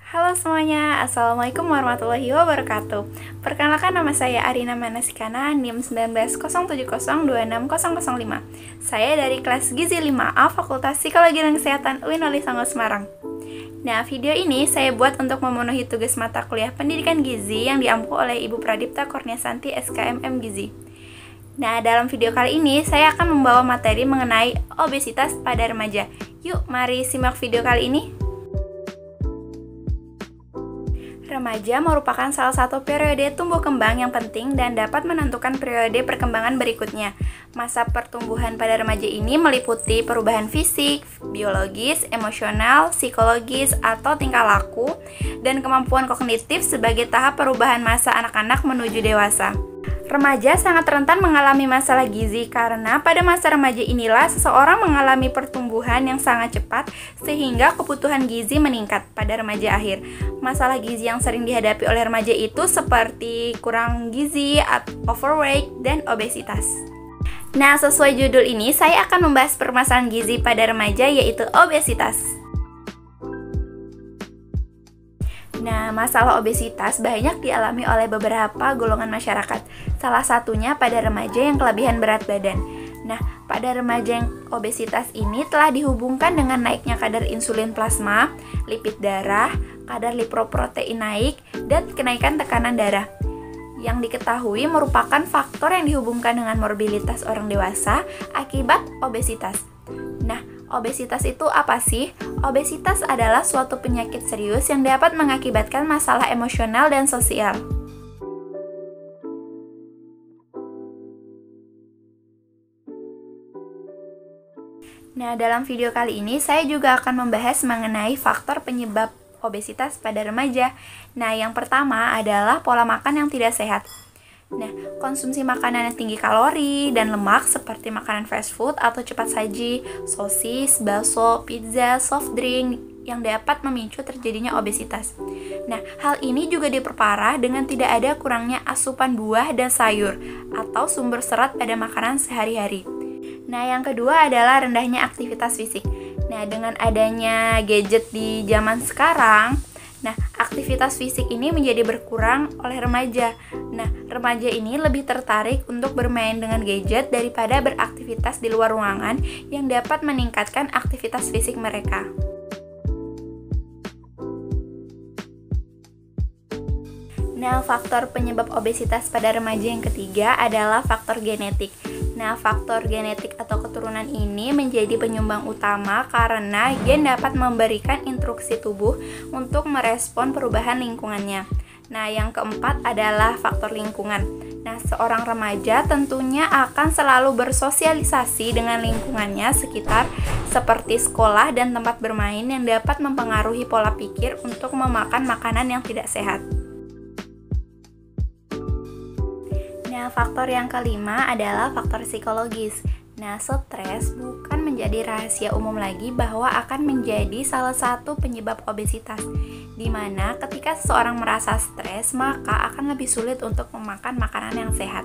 Halo semuanya, Assalamualaikum warahmatullahi wabarakatuh. Perkenalkan, nama saya Arina Manasikana, NIM 1907026005. Saya dari kelas Gizi 5A Fakultas Psikologi dan Kesehatan UIN Wali Songo Semarang. Nah, video ini saya buat untuk memenuhi tugas mata kuliah Pendidikan Gizi yang diampu oleh Ibu Pradipta Kurniasanti SKMM Gizi. Nah, dalam video kali ini saya akan membawa materi mengenai obesitas pada remaja. Yuk, mari simak video kali ini. Remaja merupakan salah satu periode tumbuh kembang yang penting dan dapat menentukan periode perkembangan berikutnya. Masa pertumbuhan pada remaja ini meliputi perubahan fisik, biologis, emosional, psikologis, atau tingkah laku, dan kemampuan kognitif sebagai tahap perubahan masa anak-anak menuju dewasa. Remaja sangat rentan mengalami masalah gizi karena pada masa remaja inilah seseorang mengalami pertumbuhan yang sangat cepat sehingga kebutuhan gizi meningkat pada remaja akhir. Masalah gizi yang sering dihadapi oleh remaja itu seperti kurang gizi, overweight, dan obesitas. Nah, sesuai judul ini saya akan membahas permasalahan gizi pada remaja yaitu obesitas. Nah, masalah obesitas banyak dialami oleh beberapa golongan masyarakat. Salah satunya pada remaja yang kelebihan berat badan. Nah, pada remaja yang obesitas ini telah dihubungkan dengan naiknya kadar insulin plasma, lipid darah, kadar lipoprotein naik, dan kenaikan tekanan darah. Yang diketahui merupakan faktor yang dihubungkan dengan morbiditas orang dewasa akibat obesitas. Nah, obesitas itu apa sih? Obesitas adalah suatu penyakit serius yang dapat mengakibatkan masalah emosional dan sosial. Nah, dalam video kali ini saya juga akan membahas mengenai faktor penyebab obesitas pada remaja. Nah, yang pertama adalah pola makan yang tidak sehat. Nah, konsumsi makanan yang tinggi kalori dan lemak seperti makanan fast food atau cepat saji, sosis, bakso, pizza, soft drink yang dapat memicu terjadinya obesitas. Nah, hal ini juga diperparah dengan tidak ada kurangnya asupan buah dan sayur atau sumber serat pada makanan sehari-hari. Nah, yang kedua adalah rendahnya aktivitas fisik. Nah, dengan adanya gadget di zaman sekarang, aktivitas fisik ini menjadi berkurang oleh remaja. Nah, remaja ini lebih tertarik untuk bermain dengan gadget daripada beraktivitas di luar ruangan yang dapat meningkatkan aktivitas fisik mereka. Nah, faktor penyebab obesitas pada remaja yang ketiga adalah faktor genetik. Nah, faktor genetik atau keturunan ini menjadi penyumbang utama karena gen dapat memberikan instruksi tubuh untuk merespon perubahan lingkungannya. Nah, yang keempat adalah faktor lingkungan. Nah, seorang remaja tentunya akan selalu bersosialisasi dengan lingkungannya sekitar seperti sekolah dan tempat bermain yang dapat mempengaruhi pola pikir untuk memakan makanan yang tidak sehat. Nah, faktor yang kelima adalah faktor psikologis. Nah, stres bukan menjadi rahasia umum lagi bahwa akan menjadi salah satu penyebab obesitas, di mana ketika seseorang merasa stres, maka akan lebih sulit untuk memakan makanan yang sehat.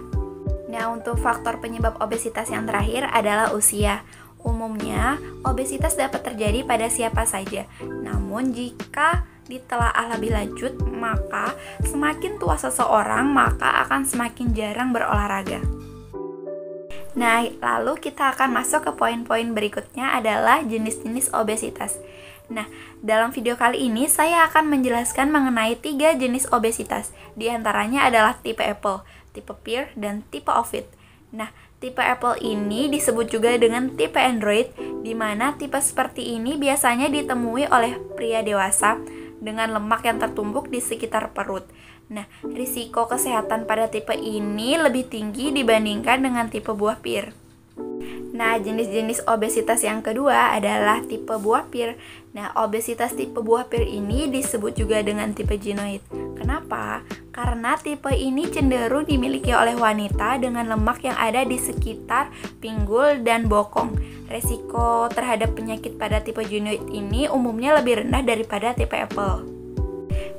Nah, untuk faktor penyebab obesitas yang terakhir adalah usia. Umumnya, obesitas dapat terjadi pada siapa saja. Namun, jika ditelaah lebih lanjut, maka semakin tua seseorang, maka akan semakin jarang berolahraga. Nah, lalu kita akan masuk ke poin-poin berikutnya adalah jenis-jenis obesitas. Nah, dalam video kali ini saya akan menjelaskan mengenai 3 jenis obesitas. Di antaranya adalah tipe apple, tipe pear, dan tipe ovid. Nah, tipe apple ini disebut juga dengan tipe android, di mana tipe seperti ini biasanya ditemui oleh pria dewasa dengan lemak yang tertumpuk di sekitar perut. Nah, risiko kesehatan pada tipe ini lebih tinggi dibandingkan dengan tipe buah pear. Nah, jenis-jenis obesitas yang kedua adalah tipe buah pear. Nah, obesitas tipe buah pear ini disebut juga dengan tipe gynoid. Kenapa? Karena tipe ini cenderung dimiliki oleh wanita dengan lemak yang ada di sekitar pinggul dan bokong. Resiko terhadap penyakit pada tipe gynoid ini umumnya lebih rendah daripada tipe apple.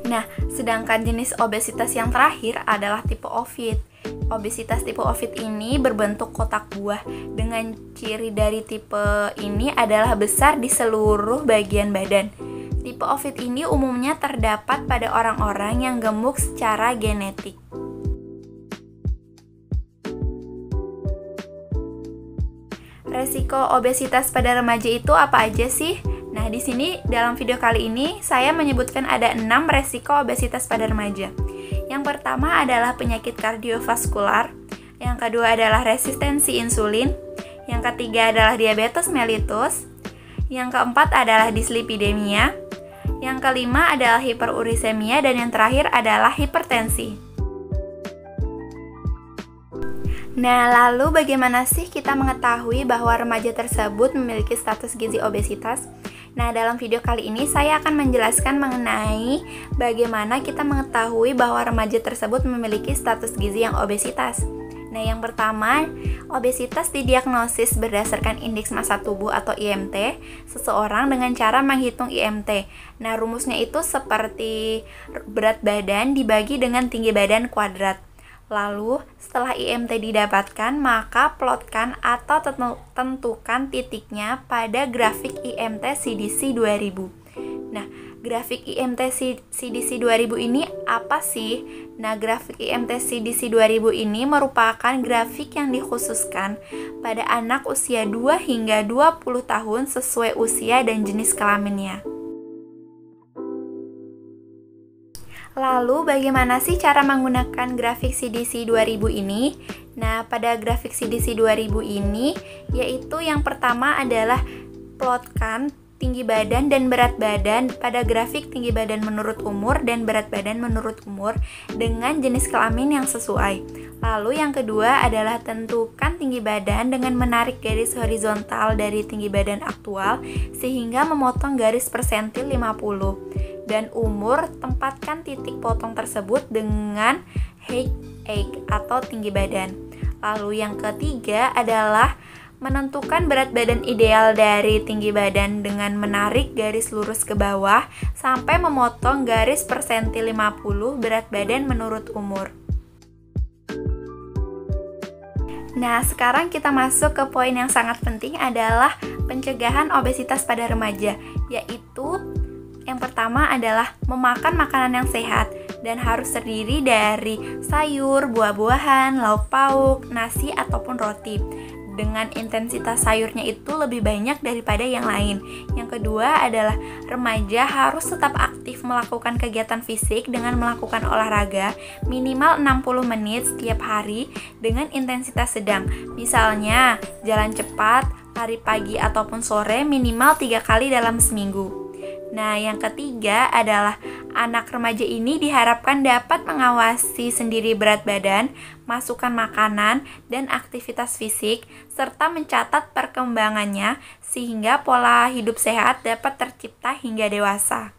Nah, sedangkan jenis obesitas yang terakhir adalah tipe ovid. Obesitas tipe ovid ini berbentuk kotak buah. Dengan ciri dari tipe ini adalah besar di seluruh bagian badan. Tipe ovid ini umumnya terdapat pada orang-orang yang gemuk secara genetik. Resiko obesitas pada remaja itu apa aja sih? Nah, di sini dalam video kali ini saya menyebutkan ada 6 resiko obesitas pada remaja. Yang pertama adalah penyakit kardiovaskular, yang kedua adalah resistensi insulin, yang ketiga adalah diabetes mellitus, yang keempat adalah dislipidemia, yang kelima adalah hiperurisemia, dan yang terakhir adalah hipertensi. Nah, lalu bagaimana sih kita mengetahui bahwa remaja tersebut memiliki status gizi obesitas? Nah, dalam video kali ini saya akan menjelaskan mengenai bagaimana kita mengetahui bahwa remaja tersebut memiliki status gizi yang obesitas. Nah, yang pertama, obesitas didiagnosis berdasarkan indeks massa tubuh atau IMT seseorang dengan cara menghitung IMT. Nah, rumusnya itu seperti berat badan dibagi dengan tinggi badan kuadrat. Lalu, setelah IMT didapatkan, maka plotkan atau tentukan titiknya pada grafik IMT CDC 2000. Nah, grafik IMT CDC 2000 ini apa sih? Nah, grafik IMT CDC 2000 ini merupakan grafik yang dikhususkan pada anak usia 2 hingga 20 tahun sesuai usia dan jenis kelaminnya. Lalu, bagaimana sih cara menggunakan grafik CDC 2000 ini? Nah, pada grafik CDC 2000 ini, yaitu yang pertama adalah plotkan tinggi badan dan berat badan pada grafik tinggi badan menurut umur dan berat badan menurut umur dengan jenis kelamin yang sesuai. Lalu yang kedua adalah tentukan tinggi badan dengan menarik garis horizontal dari tinggi badan aktual sehingga memotong garis persentil 50. Dan umur, tempatkan titik potong tersebut dengan height atau tinggi badan. Lalu yang ketiga adalah menentukan berat badan ideal dari tinggi badan dengan menarik garis lurus ke bawah sampai memotong garis persentil 50 berat badan menurut umur. Nah, sekarang kita masuk ke poin yang sangat penting adalah pencegahan obesitas pada remaja, yaitu yang pertama adalah memakan makanan yang sehat dan harus terdiri dari sayur, buah-buahan, lauk pauk, nasi, ataupun roti. Dengan intensitas sayurnya itu lebih banyak daripada yang lain. Yang kedua adalah remaja harus tetap aktif melakukan kegiatan fisik dengan melakukan olahraga minimal 60 menit setiap hari dengan intensitas sedang. Misalnya, jalan cepat, lari pagi ataupun sore minimal 3 kali dalam seminggu. Nah, yang ketiga adalah anak remaja ini diharapkan dapat mengawasi sendiri berat badan, masukan makanan, dan aktivitas fisik, serta mencatat perkembangannya sehingga pola hidup sehat dapat tercipta hingga dewasa.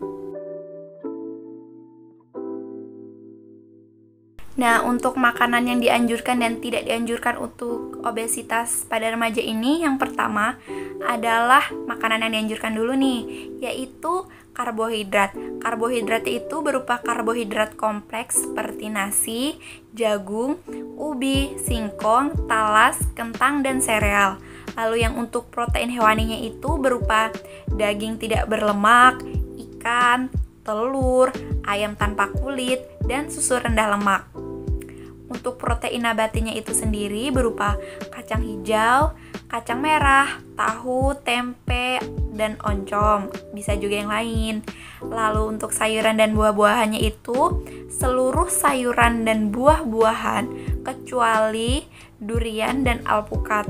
Nah, untuk makanan yang dianjurkan dan tidak dianjurkan untuk obesitas pada remaja ini, yang pertama adalah makanan yang dianjurkan dulu nih, yaitu karbohidrat. Karbohidrat itu berupa karbohidrat kompleks seperti nasi, jagung, ubi, singkong, talas, kentang, dan sereal. Lalu yang untuk protein hewaninya itu berupa daging tidak berlemak, ikan, telur, ayam tanpa kulit, dan susu rendah lemak. Untuk protein nabatinya itu sendiri berupa kacang hijau, kacang merah, tahu, tempe, dan oncom. Bisa juga yang lain. Lalu untuk sayuran dan buah-buahannya itu seluruh sayuran dan buah-buahan kecuali durian dan alpukat.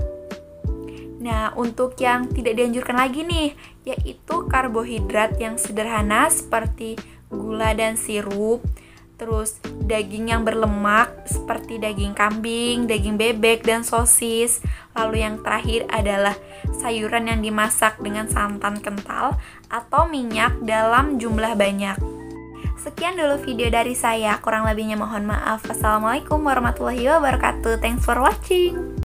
Nah, untuk yang tidak dianjurkan lagi nih, yaitu karbohidrat yang sederhana seperti gula dan sirup, terus daging yang berlemak seperti daging kambing, daging bebek, dan sosis. Lalu yang terakhir adalah sayuran yang dimasak dengan santan kental atau minyak dalam jumlah banyak. Sekian dulu video dari saya, kurang lebihnya mohon maaf. Assalamualaikum warahmatullahi wabarakatuh. Thanks for watching.